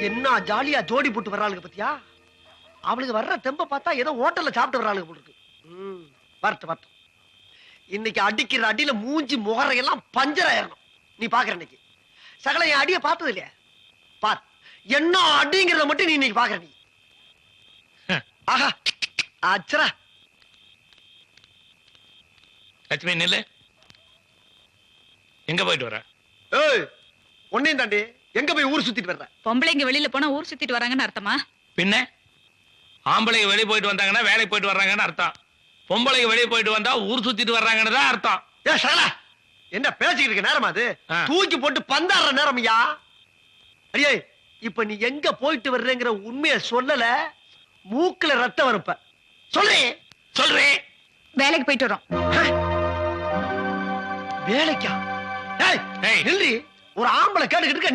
என்ன ஜாலியா ஜோடி போட்டு வர்றாளுங்க பத்தியா? அவளுக்கு வர்ற தெம்ப பார்த்தா ஏதோ ஹோட்டல்ல சாப்பிட்டு வர்றாளுங்க போல இருக்கு. வரட்டு வரட்டும். இன்னைக்கு அடிக்கிற அடியில மூஞ்சி முகரையெல்லாம் பஞ்சராயிரணும். நீ பாக்குற இன்னைக்கு சகல என் அடிய பார்த்தது இல்லையா? பார் என்ன அடிங்கிறத மட்டும் நீ இன்னைக்கு பாக்குற. நீ ஆஹா அச்சரா. லட்சுமி நில்லு. எங்க போயிட்டு வர? ஏய் ஒன்னையும் தாண்டி எங்க போய் ஊர் சுத்திட்டு வர்ற? பொம்பளைங்க வெளியில போனா ஊர் சுத்திட்டு வராங்கன்னு அர்த்தமா? பின்ன ஆம்பளைங்க வெளியே போயிட்டு வந்தாங்கன்னா வேலைக்கு போயிட்டு வர்றாங்கன்னு அர்த்தம். பொம்பளைங்க வெளியே போயிட்டு வந்தா ஊர் சுத்திட்டு வர்றாங்கன்னு தான் அர்த்தம். ஏ சகலா என்ன பேசிக்கிட்டு இருக்க நேரமா அது? தூக்கி போட்டு பந்தாடுற நேரம் ஐயா. அடியே இப்ப நீ எங்க போயிட்டு வர்றேங்கிற உண்மையை சொல்லல, மூக்குல ரத்தம் வரப்ப சொல்றேன் சொல்றேன். வேலைக்கு போயிட்டு வரோம். வேலைக்கா? ஏய் ஏய் நில்றி. ஒரு ஆம்பளை கேட்டுக்கிட்டு இருக்க. நீ